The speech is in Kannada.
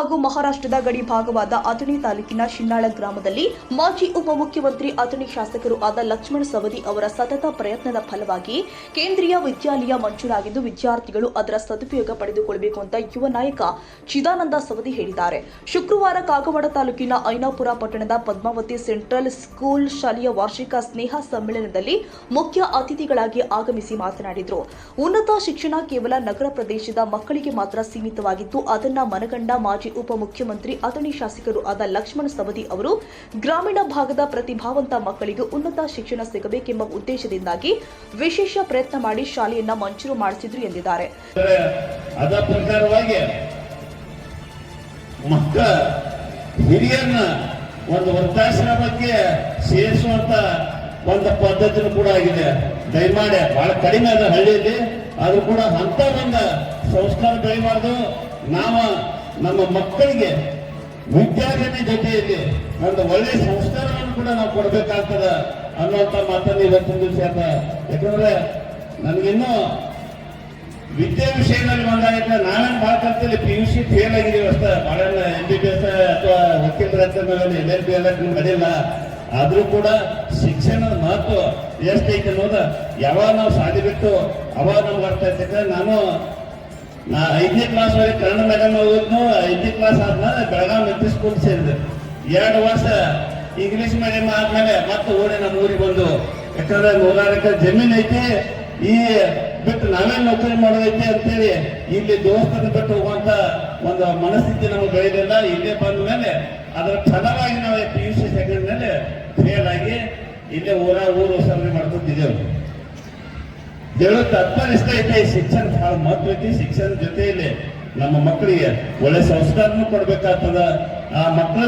ಹಾಗೂ ಮಹಾರಾಷ್ಟ್ರದ ಗಡಿ ಭಾಗವಾದ ಅಥಣಿ ತಾಲೂಕಿನ ಶಿನ್ನಾಳ ಗ್ರಾಮದಲ್ಲಿ ಮಾಜಿ ಉಪಮುಖ್ಯಮಂತ್ರಿ ಅಥಣಿ ಶಾಸಕರು ಆದ ಲಕ್ಷ್ಮಣ ಸವದಿ ಅವರ ಸತತ ಪ್ರಯತ್ನದ ಫಲವಾಗಿ ಕೇಂದ್ರೀಯ ವಿದ್ಯಾಲಯ ಮಂಜೂರಾಗಿದ್ದು ವಿದ್ಯಾರ್ಥಿಗಳು ಅದರ ಸದುಪಯೋಗ ಪಡೆದುಕೊಳ್ಳಬೇಕು ಅಂತ ಯುವ ನಾಯಕ ಚಿದಾನಂದ ಸವದಿ ಹೇಳಿದ್ದಾರೆ. ಶುಕ್ರವಾರ ಕಾಗವಾಡ ತಾಲೂಕಿನ ಐನಾಪುರ ಪಟ್ಟಣದ ಪದ್ಮಾವತಿ ಸೆಂಟ್ರಲ್ ಸ್ಕೂಲ್ ಶಾಲೆಯ ವಾರ್ಷಿಕ ಸ್ನೇಹ ಸಮ್ಮೇಳನದಲ್ಲಿ ಮುಖ್ಯ ಅತಿಥಿಗಳಾಗಿ ಆಗಮಿಸಿ ಮಾತನಾಡಿದರು. ಉನ್ನತ ಶಿಕ್ಷಣ ಕೇವಲ ನಗರ ಪ್ರದೇಶದ ಮಕ್ಕಳಿಗೆ ಮಾತ್ರ ಸೀಮಿತವಾಗಿದ್ದು ಅದನ್ನ ಮನಗಂಡ ಮಾಜಿ ಉಪಮುಖ್ಯಮಂತ್ರಿ ಅಥಣಿ ಶಾಸಕರು ಆದ ಲಕ್ಷ್ಮಣ ಸವದಿ ಅವರು ಗ್ರಾಮೀಣ ಭಾಗದ ಪ್ರತಿಭಾವಂತ ಮಕ್ಕಳಿಗೆ ಉನ್ನತ ಶಿಕ್ಷಣ ಸಿಗಬೇಕೆಂಬ ಉದ್ದೇಶದಿಂದಾಗಿ ವಿಶೇಷ ಪ್ರಯತ್ನ ಮಾಡಿ ಶಾಲೆಯನ್ನ ಮಂಜೂರು ಮಾಡಿಸಿದ್ರು ಎಂದಿದ್ದಾರೆ. ಹಿರಿಯರನ್ನ ಒಂದು ವೃದ್ಧಾಶ್ರಮಕ್ಕೆ ಸೇರಿಸುವಂತ ಒಂದು ಪದ್ಧತಿನೂ ಕೂಡ ಆಗಿದೆ. ದಯಮಾಡಿ ಬಹಳ ಕಡಿಮೆ ಅದ ಹಳ್ಳಿಯಲ್ಲಿ, ಆದ್ರೂ ಕೂಡ ಅಂತ ಒಂದು ಸಂಸ್ಕಾರ ಬೆಳಿಬಾರ್ದು. ನಾವು ನಮ್ಮ ಮಕ್ಕಳಿಗೆ ವಿದ್ಯಾರ್ಥಿ ಜೊತೆಯಲ್ಲಿ ಒಂದು ಒಳ್ಳೆಯ ಸಂಸ್ಕಾರವನ್ನು ಕೂಡ ನಾವು ಕೊಡಬೇಕಾಗ್ತದ ಅನ್ನುವಂಥ ಮಾತನ್ನು ಇವತ್ತಿನ ದಿವಸ. ಯಾಕಂದ್ರೆ ನನಗಿನ್ನೂ ವಿದ್ಯೆ ವಿಷಯದಲ್ಲಿ ಬಂದಾಗ ನಾವೇನು ಭಾಳ ಕಲ್ತಿಲ್ಲ, PUC ಫೇಲ್ ಆಗಿದ್ದೀವಿ ಅಷ್ಟೇ. ಭಾಳ MBBS ಅಥವಾ ವಕೀಲರ LLB ಎಲ್ಲ ನಡೆಯಿಲ್ಲ. ಆದ್ರೂ ಕೂಡ ಶಿಕ್ಷಣದ ಮಹತ್ವ ಎಷ್ಟೈತೆ ಅನ್ನೋದು ಯಾವಾಗ ನಾವು ಸಾಲಿ ಬಿಟ್ಟು ಅವಾಗ ನಮ್ಗೆ ಅರ್ಥ ಐತೆ. ನಾನು 5ನೇ ಕ್ಲಾಸ್ ವರೆಗೆ ಕನ್ನಡ ಮೀಡಿಯಂ ಓದಿದ್ನು. 5ನೇ ಕ್ಲಾಸ್ ಆದ್ಮೇಲೆ ಬೆಳಗಾವಿ ಮೆಟ್ರಿಕ್ ಸ್ಕೂಲ್ ಸೇರಿದೆ. 2 ವರ್ಷ ಇಂಗ್ಲಿಷ್ ಮೀಡಿಯಂ ಆದ್ಮೇಲೆ ಮತ್ತೆ ಓಡಿ ನಮ್ಮ ಊರಿಗೆ ಬಂದು, ಯಾಕಂದ್ರೆ 100 ಎಕರೆ ಜಮೀನ್ ಐತಿ, ಈ ಬಿಟ್ಟು ನಾವೇನು ನೌಕರಿ ಮಾಡೋದೈತಿ ಅಂತೇಳಿ ಇಲ್ಲಿ ದೋಸ್ತನ ಬಿಟ್ಟು ಹೋಗುವಂತ ಒಂದು ಮನಸ್ಥಿತಿ ನಮಗೆ ಬೆಳೆದಿಲ್ಲ. ಇಲ್ಲೇ ಬಂದ ಮೇಲೆ ಅದರ ಫಲವಾಗಿ ನಾವು PUC ಸೆಕೆಂಡ್ ಮೇಲೆ ಫೇಲ್ ಆಗಿ ಇಲ್ಲೇ ಊರು ಸರ್ವೆ ಮಾಡ್ಕೊತಿದ್ದೇವೆ. ಹೇಳೋ ತಾತ್ಪರ್ಯ ಇಷ್ಟ ಐತೆ, ಶಿಕ್ಷಣ ಬಹಳ ಮಹತ್ವ ಐತಿ. ಶಿಕ್ಷಣದ ಜೊತೆಯಲ್ಲಿ ನಮ್ಮ ಮಕ್ಕಳಿಗೆ ಒಳ್ಳೆ ಸಂಸ್ಕಾರನೂ ಕೊಡ್ಬೇಕಾಗ್ತದ. ಆ ಮಕ್ಕಳನ್ನ